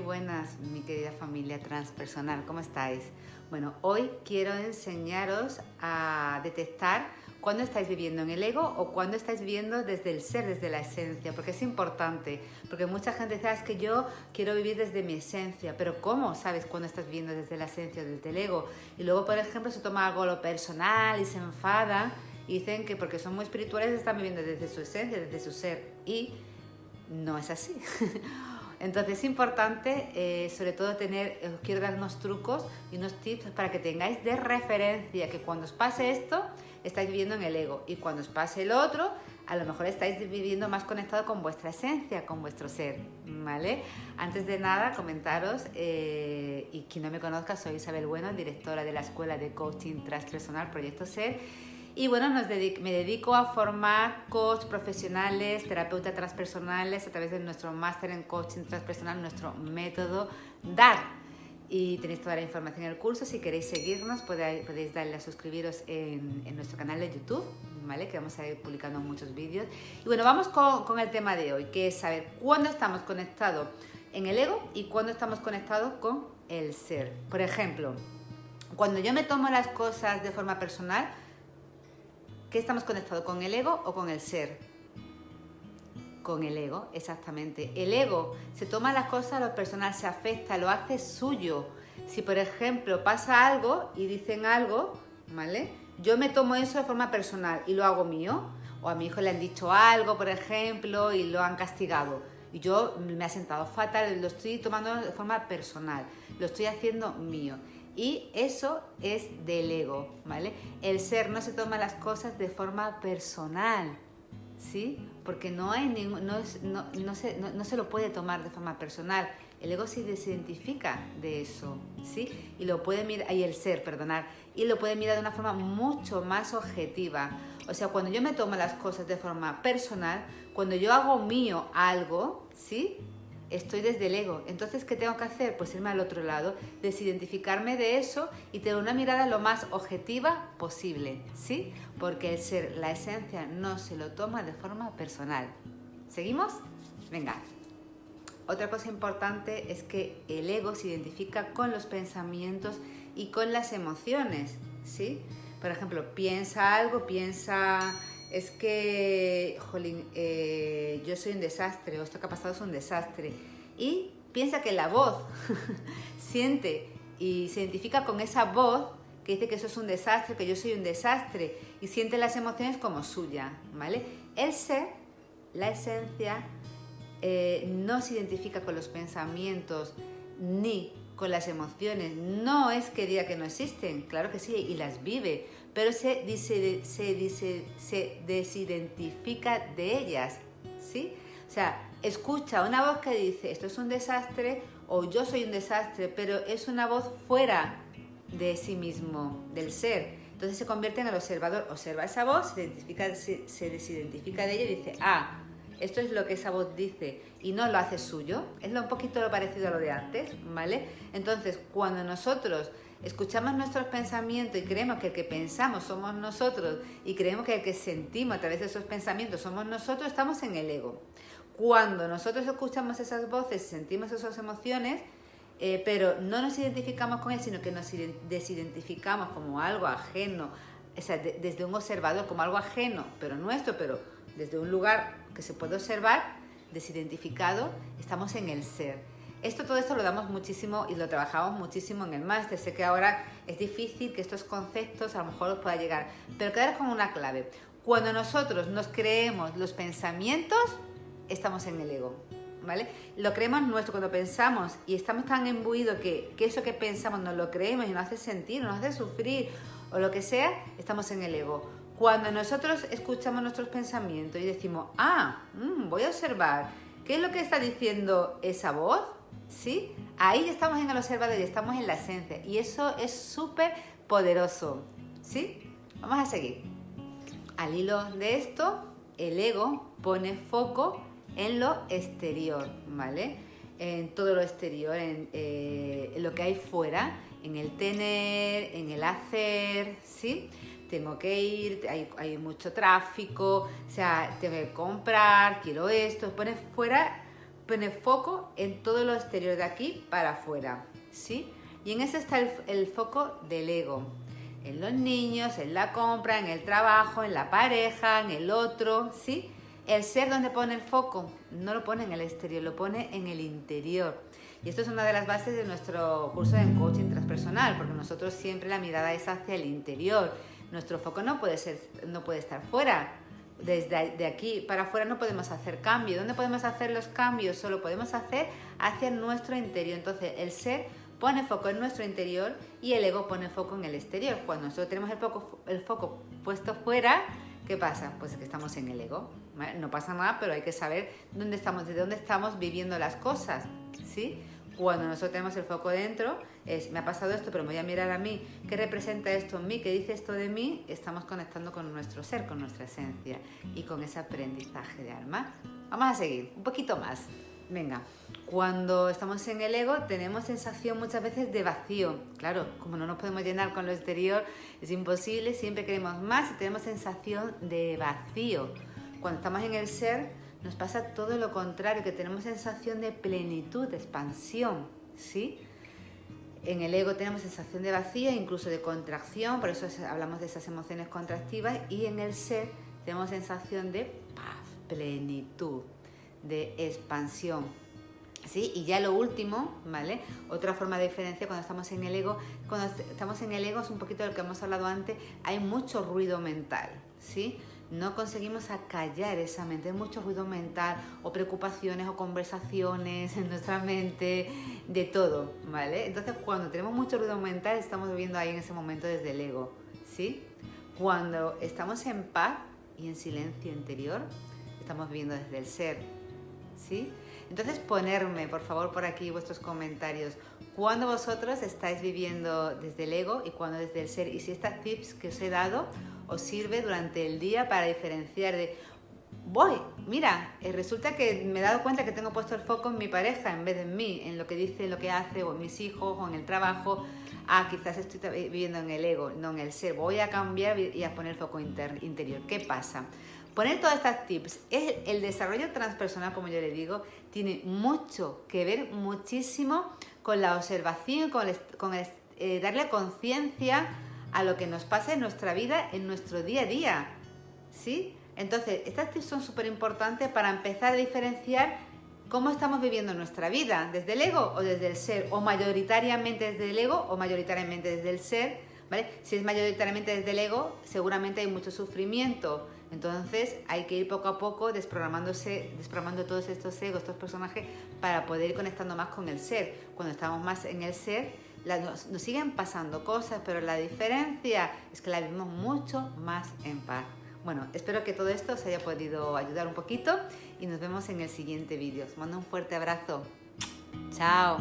buenas, mi querida familia transpersonal, ¿cómo estáis? Bueno, hoy quiero enseñaros a detectar cuándo estáis viviendo en el ego o cuándo estáis viviendo desde el ser, desde la esencia, porque es importante, porque mucha gente dice, es que yo quiero vivir desde mi esencia, pero ¿cómo sabes cuándo estás viviendo desde la esencia o desde el ego? Y luego, por ejemplo, se toma algo lo personal y se enfadan y dicen que porque son muy espirituales están viviendo desde su esencia, desde su ser, y no es así. Entonces es importante, sobre todo, os quiero dar unos trucos y unos tips para que tengáis de referencia, que cuando os pase esto, estáis viviendo en el ego, y cuando os pase el otro, a lo mejor estáis viviendo más conectado con vuestra esencia, con vuestro ser, ¿vale? Antes de nada, comentaros, y quien no me conozca, soy Isabel Bueno, directora de la Escuela de Coaching Transpersonal Proyecto Ser. Y bueno, me dedico a formar coach profesionales, terapeutas transpersonales a través de nuestro máster en coaching transpersonal, nuestro método DAR. Y tenéis toda la información en el curso. Si queréis seguirnos, podéis darle a suscribiros en nuestro canal de YouTube, ¿vale? Que vamos a ir publicando muchos vídeos. Y bueno, vamos con el tema de hoy, que es saber cuándo estamos conectados en el ego y cuándo estamos conectados con el ser. Por ejemplo, cuando yo me tomo las cosas de forma personal, ¿qué estamos conectados? ¿Con el ego o con el ser? Con el ego, exactamente. El ego se toma las cosas a lo personal, se afecta, lo hace suyo. Si, por ejemplo, pasa algo y dicen algo, ¿vale? Yo me tomo eso de forma personal y lo hago mío. O a mi hijo le han dicho algo, por ejemplo, y lo han castigado. Y yo me ha sentado fatal, lo estoy tomando de forma personal, lo estoy haciendo mío. Y eso es del ego, ¿vale? El ser no se toma las cosas de forma personal, ¿sí? Porque no se lo puede tomar de forma personal. El ego se desidentifica de eso, ¿sí? Y lo puede mirar, y el ser, perdonar, y lo puede mirar de una forma mucho más objetiva. O sea, cuando yo me tomo las cosas de forma personal, cuando yo hago mío algo, ¿sí? Estoy desde el ego. Entonces, ¿qué tengo que hacer? Pues irme al otro lado, desidentificarme de eso y tener una mirada lo más objetiva posible, ¿sí? Porque el ser, la esencia, no se lo toma de forma personal. ¿Seguimos? Venga. Otra cosa importante es que el ego se identifica con los pensamientos y con las emociones, ¿sí? Por ejemplo, piensa algo, es que, jolín, yo soy un desastre, o esto que ha pasado es un desastre. Y piensa que la voz siente y se identifica con esa voz que dice que eso es un desastre, que yo soy un desastre, y siente las emociones como suya, ¿vale? El ser, la esencia, no se identifica con los pensamientos ni con las emociones. No es que diga que no existen, claro que sí, y las vive, pero se desidentifica de ellas, ¿sí? O sea, escucha una voz que dice esto es un desastre o yo soy un desastre, pero es una voz fuera de sí mismo, del ser. Entonces se convierte en el observador, observa esa voz, se desidentifica de ella y dice, esto es lo que esa voz dice, y no lo hace suyo. Es un poquito lo parecido a lo de antes, ¿vale? Entonces, cuando nosotros escuchamos nuestros pensamientos y creemos que el que pensamos somos nosotros y creemos que el que sentimos a través de esos pensamientos somos nosotros, estamos en el ego. Cuando nosotros escuchamos esas voces y sentimos esas emociones, pero no nos identificamos con él, sino que nos desidentificamos como algo ajeno, o sea, desde un observador, como algo ajeno, pero nuestro, pero desde un lugar que se puede observar, desidentificado, estamos en el ser. Todo esto lo damos muchísimo y lo trabajamos muchísimo en el máster. Sé que ahora es difícil que estos conceptos a lo mejor os pueda llegar, pero quedaros con una clave. Cuando nosotros nos creemos los pensamientos, estamos en el ego, ¿vale? Lo creemos nuestro cuando pensamos y estamos tan imbuidos que eso que pensamos nos lo creemos y nos hace sentir, nos hace sufrir o lo que sea, estamos en el ego. Cuando nosotros escuchamos nuestros pensamientos y decimos, voy a observar, ¿qué es lo que está diciendo esa voz? ¿Sí? Ahí estamos en el observador y estamos en la esencia. Y eso es súper poderoso. ¿Sí? Vamos a seguir. Al hilo de esto, el ego pone foco en lo exterior, ¿vale? En todo lo exterior, en lo que hay fuera, en el tener, en el hacer, ¿sí? Tengo que ir, hay mucho tráfico, o sea, tengo que comprar, quiero esto, pone fuera pone foco en todo lo exterior, de aquí para afuera, ¿sí? Y en ese está el foco del ego. En los niños, en la compra, en el trabajo, en la pareja, en el otro, ¿sí? El ser, ¿dónde pone el foco? No lo pone en el exterior, lo pone en el interior. Y esto es una de las bases de nuestro curso de coaching transpersonal, porque nosotros siempre la mirada es hacia el interior. Nuestro foco no puede estar fuera. De aquí para afuera no podemos hacer cambios. ¿Dónde podemos hacer los cambios? Solo podemos hacer hacia nuestro interior. Entonces, el ser pone foco en nuestro interior y el ego pone foco en el exterior. Cuando nosotros tenemos el foco puesto fuera, ¿qué pasa? Pues que estamos en el ego, ¿vale? No pasa nada, pero hay que saber dónde estamos, de dónde estamos viviendo las cosas, ¿sí? Cuando nosotros tenemos el foco dentro, me ha pasado esto, pero me voy a mirar a mí, ¿qué representa esto en mí? ¿Qué dice esto de mí? Estamos conectando con nuestro ser, con nuestra esencia y con ese aprendizaje de alma. Vamos a seguir, un poquito más. Venga, cuando estamos en el ego tenemos sensación muchas veces de vacío. Claro, como no nos podemos llenar con lo exterior, es imposible, siempre queremos más y tenemos sensación de vacío. Cuando estamos en el ser, nos pasa todo lo contrario, que tenemos sensación de plenitud, de expansión, ¿sí? En el ego tenemos sensación de vacío, incluso de contracción, por eso hablamos de esas emociones contractivas, y en el ser tenemos sensación de paz, plenitud, de expansión, ¿sí? Y ya lo último, ¿vale? Otra forma de diferencia cuando estamos en el ego, es un poquito de lo que hemos hablado antes, hay mucho ruido mental, ¿sí? No conseguimos acallar esa mente, hay mucho ruido mental o preocupaciones o conversaciones en nuestra mente, de todo, ¿vale? Entonces, cuando tenemos mucho ruido mental, estamos viviendo ahí en ese momento desde el ego, ¿sí? Cuando estamos en paz y en silencio interior, estamos viviendo desde el ser, ¿sí? Entonces, ponerme, por favor, por aquí vuestros comentarios, cuando vosotros estáis viviendo desde el ego y cuando desde el ser, y si estas tips que os he dado os sirve durante el día para diferenciar de, mira, resulta que me he dado cuenta que tengo puesto el foco en mi pareja en vez de en mí, en lo que dice, lo que hace, o en mis hijos, o en el trabajo. Quizás estoy viviendo en el ego, no en el ser. Voy a cambiar y a poner el foco interior. ¿Qué pasa? Poner todas estas tips, el desarrollo transpersonal, como yo le digo, tiene mucho que ver, muchísimo, con la observación, con darle conciencia a lo que nos pasa en nuestra vida, en nuestro día a día, ¿sí? Entonces, estas tips son súper importantes para empezar a diferenciar cómo estamos viviendo nuestra vida, desde el ego o desde el ser, o mayoritariamente desde el ego o mayoritariamente desde el ser, ¿vale? Si es mayoritariamente desde el ego, seguramente hay mucho sufrimiento. Entonces hay que ir poco a poco desprogramando todos estos egos, estos personajes, para poder ir conectando más con el ser. Cuando estamos más en el ser, nos siguen pasando cosas, pero la diferencia es que la vivimos mucho más en paz. Bueno, espero que todo esto os haya podido ayudar un poquito y nos vemos en el siguiente vídeo. Os mando un fuerte abrazo. Chao.